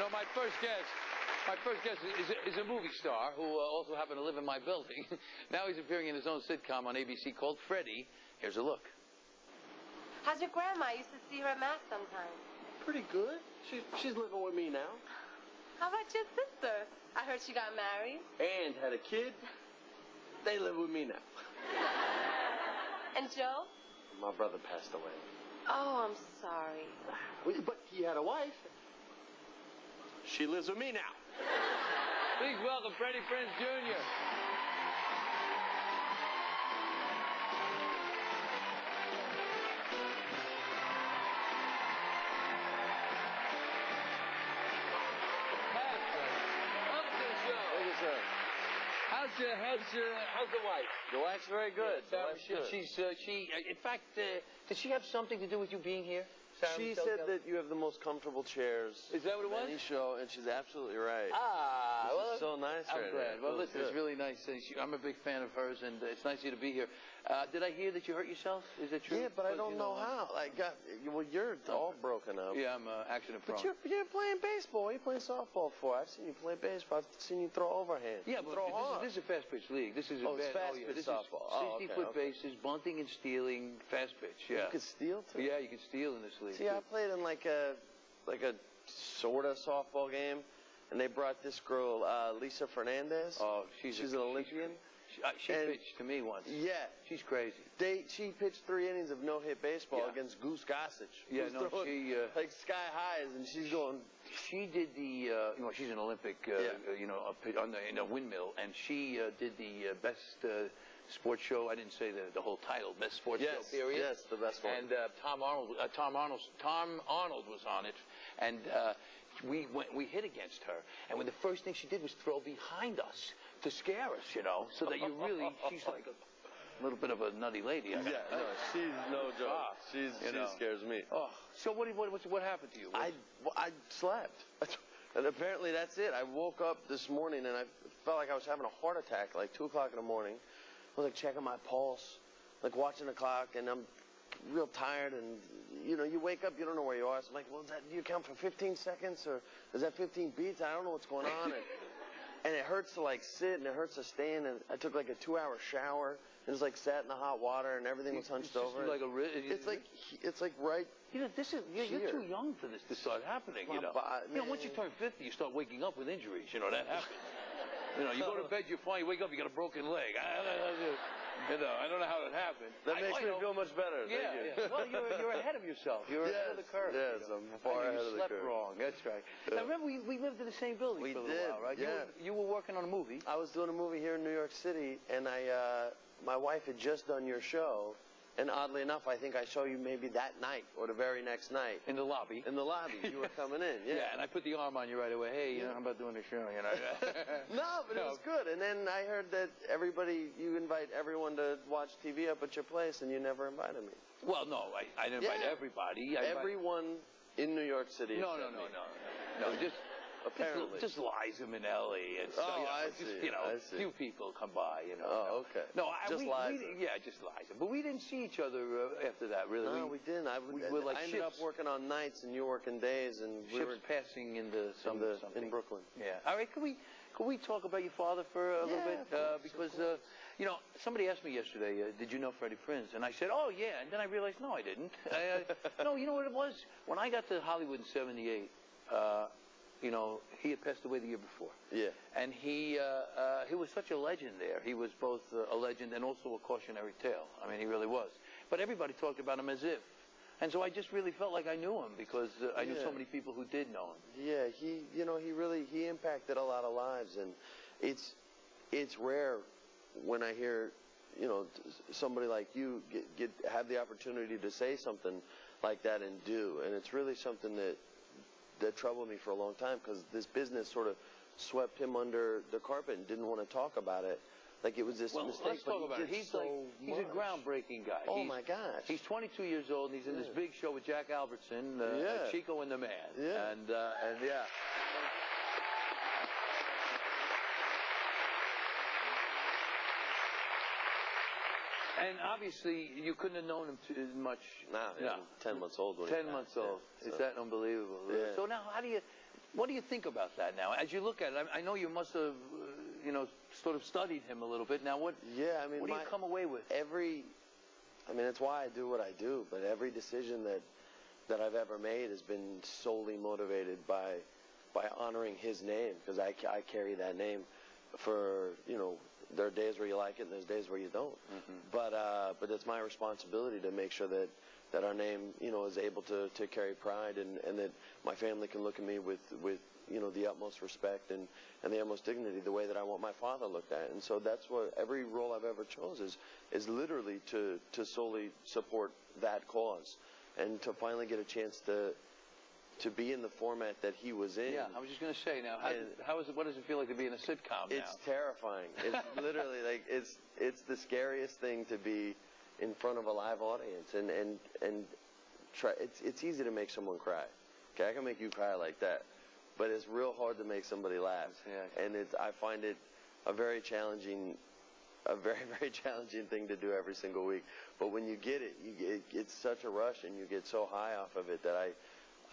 No, my first guest is a movie star who also happened to live in my building. Now he's appearing in his own sitcom on ABC called Freddie. Here's a look. How's your grandma? I used to see her at Mass sometimes. Pretty good. She's living with me now. How about your sister? I heard she got married. And had a kid. They live with me now. And Joe? My brother passed away. Oh, I'm sorry. But he had a wife. She lives with me now. Please welcome Freddie Prinze Jr. How's the wife? The wife's very good. In fact, did she have something to do with you being here? She said that you have the most comfortable chairs. Is that what it was? Any show, and she's absolutely right. Well, so nice. I'm glad. Well, listen, it's really nice. I'm a big fan of hers, and it's nice of you to be here. Did I hear that you hurt yourself? Is that true? Yeah, but I don't know how. Well, you're all broken up. Yeah, I'm accident prone. But you're playing baseball. You're playing softball before. I've seen you play baseball. I've seen you throw overhand. Yeah, but this is a fast pitch league. This is fast pitch softball. 60-foot bases, bunting and stealing, fast pitch. Yeah. You can steal too. Yeah, you can steal in this league. See, I played in like a sort of softball game, and they brought this girl, Lisa Fernandez. Oh, she's an Olympian. She pitched to me once. Yeah. She's crazy. She pitched 3 innings of no-hit baseball against Goose Gossage. Yeah, no, she... like sky highs, and she's going... She did the, she's an Olympic, in a windmill, and she did the best sports show. I didn't say the whole title, best sports show, period. Yes, the best one. And Tom Arnold was on it, and we hit against her, and when the first thing she did was throw behind us to scare us, so that she's like a little bit of a nutty lady. Yeah, no, she's no joke. She scares me. Oh, so what happened to you? I slept. And apparently that's it. I woke up this morning and I felt like I was having a heart attack, like 2 o'clock in the morning. I was like checking my pulse, like watching the clock, and I'm real tired. And you wake up, you don't know where you are. So I'm like, well, do you count for 15 seconds or is that 15 beats? I don't know what's going on. And it hurts to like sit and it hurts to stand. And I took like a 2-hour shower and just like sat in the hot water and everything was hunched over. It's like right. You're too young for this to start happening. Once you turn 50, you start waking up with injuries. That happens. You go to bed, you're fine. You wake up, you got a broken leg. I don't know how it happened. That makes me feel much better. Yeah. Well, you're ahead of yourself. You're ahead of the curve. Yes, I'm far ahead of the curve. You slept wrong. That's right. Now, remember, we lived in the same building for a little while, right? Yeah. You were working on a movie. I was doing a movie here in New York City, and my wife had just done your show. And oddly enough, I think I saw you maybe that night or the very next night. In the lobby. In the lobby. You were coming in, yeah. Yeah, and I put the arm on you right away. Hey, how about doing the show, No, but it was good. And then I heard that you invite everyone to watch TV up at your place, and you never invited me. Well, no, I didn't invite everybody. Everyone in New York City. No, apparently. Just lies him in L.A. and stuff. I see. A few people come by, Oh, okay. No, just lies. Just lies. But we didn't see each other after that, really. No, we didn't. I ended up working on nights and you working days, and we were passing into something. In Brooklyn. Yeah. All right, can we talk about your father for a little bit? Because somebody asked me yesterday, did you know Freddie Prinze? And I said, oh yeah. And then I realized, no, I didn't. No, you know what it was? When I got to Hollywood in '78. He had passed away the year before. Yeah. And he was such a legend there. He was both a legend and also a cautionary tale. I mean, he really was. But everybody talked about him as if. And so I just really felt like I knew him because I knew so many people who did know him. Yeah, he impacted a lot of lives, and it's rare when I hear, somebody like you have the opportunity to say something like that and do. And it's really something that troubled me for a long time because this business sort of swept him under the carpet and didn't want to talk about it. Like it was this mistake. Let's talk about it. He's a groundbreaking guy. Oh my gosh. He's 22 years old and he's in this big show with Jack Albertson, Chico and the Man. Yeah. And yeah. And obviously, you couldn't have known him too much. No. 10 months old when 10 months old. Is that unbelievable? Yeah. So now, how do you... What do you think about that now? As you look at it, I know you must have, sort of studied him a little bit. Now, what do you come away with? It's why I do what I do, but every decision that I've ever made has been solely motivated by honoring his name, because I carry that name for, there are days where you like it and there's days where you don't. Mm-hmm. But it's my responsibility to make sure that our name, is able to carry pride, and that my family can look at me with the utmost respect and the utmost dignity, the way that I want my father looked at. And so that's what every role I've ever chose is literally to solely support that cause, and to finally get a chance to be in the format that he was in. Yeah, I was just going to say now, what does it feel like to be in a sitcom now? It's terrifying. It's literally like, it's the scariest thing to be in front of a live audience, and it's easy to make someone cry. Okay, I can make you cry like that, but it's real hard to make somebody laugh. Yeah. And I find it a very challenging thing to do every single week. But when you get it, it's such a rush, and you get so high off of it that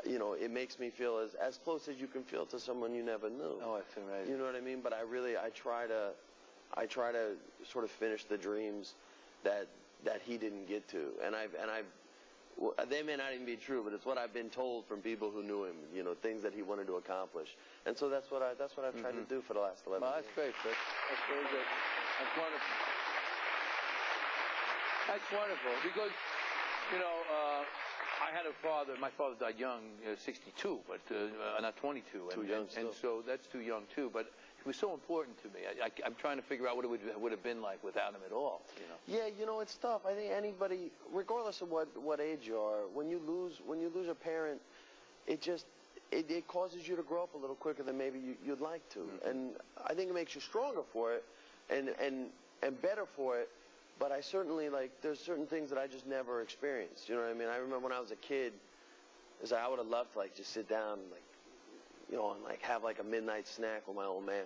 it makes me feel as close as you can feel to someone you never knew. Oh, it's amazing. You know what I mean? But I try to sort of finish the dreams that he didn't get to, and they may not even be true, but it's what I've been told from people who knew him. Things that he wanted to accomplish, and so that's what I've tried to do for the last 11 years. Well, that's great, Fred. That's very good. That's wonderful. That's wonderful, because I had a father. My father died young, 62, but not 22. Too young still. And so that's too young too. But it was so important to me. I'm trying to figure out what it would have been like without him at all. Yeah, it's tough. I think anybody, regardless of what age you are, when you lose a parent, it causes you to grow up a little quicker than maybe you'd like to. Mm-hmm. And I think it makes you stronger for it, and better for it. But I certainly, there's certain things that I just never experienced. You know what I mean? I remember when I was a kid, I would have loved to, just sit down and, have, a midnight snack with my old man,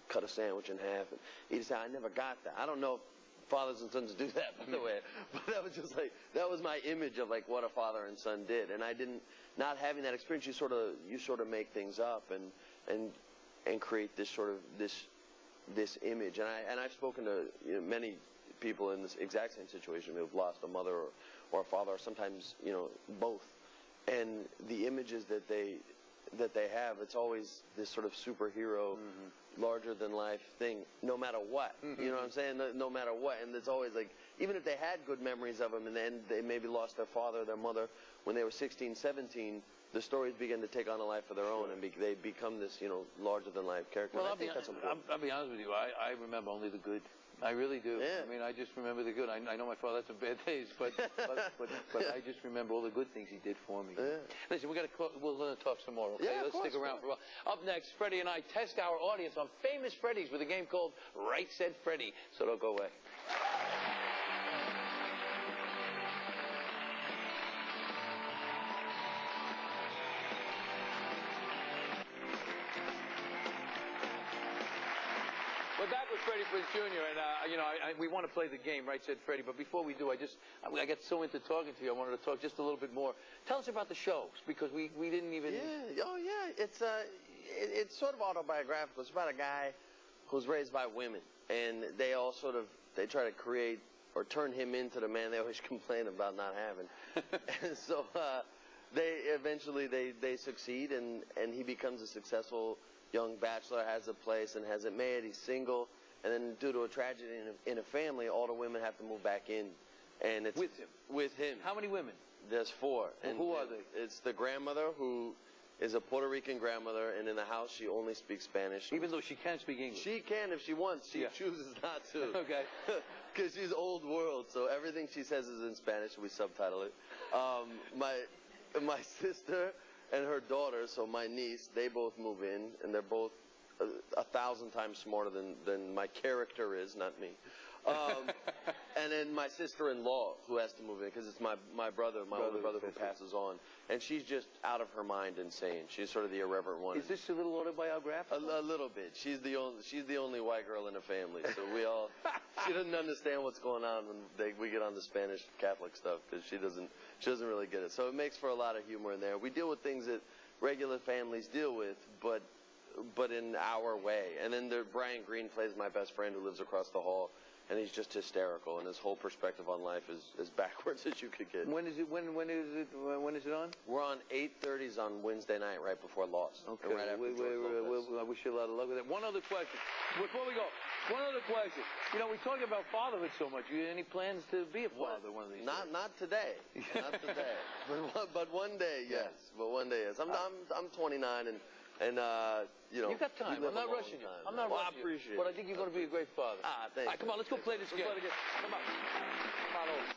cut a sandwich in half and eat it. I never got that. I don't know if fathers and sons do that, by the way. But that was just, that was my image of, what a father and son did. And not having that experience, you sort of make things up and create this sort of, this image. And I've spoken to many people in this exact same situation who've lost a mother or a father, or sometimes both, and the images that they have, it's always this sort of superhero, larger than life thing, no matter what. You know what I'm saying? No matter what. And it's always even if they had good memories of them, and then they maybe lost their father or their mother when they were 16, 17, the stories begin to take on a life of their own, and they become this larger than life character. Well, I think that's important. I'll be honest with you. I remember only the good. I really do. Yeah. I just remember the good. I know my father had some bad days, but I just remember all the good things he did for me. Yeah. Listen, we're going to talk some more. Okay, yeah, let's stick around for a while. Up next, Freddie and I test our audience on famous Freddies with a game called Right Said Freddie. So don't go away. We're back with Freddie Prinze Jr. and we want to play the game, Right Said Freddie. But before we do, I got so into talking to you, I wanted to talk just a little bit more. Tell us about the show, because we didn't even. Yeah, oh yeah, it's sort of autobiographical. It's about a guy who's raised by women, and they try to create or turn him into the man they always complain about not having. And so they eventually succeed, and he becomes a successful young bachelor, has a place and has it made. He's single, and then due to a tragedy in a family, all the women have to move back in, and it's with him. How many women? There's 4. And who are they? It's the grandmother, who is a Puerto Rican grandmother, and in the house she only speaks Spanish. Even though she can speak English. She can if she wants. She chooses not to. Okay. Because she's old world, so everything she says is in Spanish. We subtitle it. My sister and her daughter, so my niece, they both move in, and they're both 1,000 times smarter than my character is, not me. And then my sister-in-law, who has to move in, because it's my older brother who passes on. And she's just out of her mind insane. She's sort of the irreverent one. Is this a little autobiographical? A little bit. She's the only white girl in the family. So she doesn't understand what's going on when we get on the Spanish Catholic stuff, because she doesn't really get it. So it makes for a lot of humor in there. We deal with things that regular families deal with, but in our way. And then Brian Green plays my best friend who lives across the hall, and he's just hysterical, and his whole perspective on life is as backwards as you could get. When is it on? We're on 8:30s on Wednesday night, right before Lost. Okay. Right after I wish you a lot of luck with that. One other question. Before we go, one other question. You know, we talk about fatherhood so much. You any plans to be a father one of these days? Not today. Not today. But one day, yes. But one day, yes. I'm 29 and you know. You got time. I'm not rushing you. I'm not rushing you. I appreciate it. But I think you're going to be a great father. Thanks. All right, come on, let's go play this game. Come on. Come on over.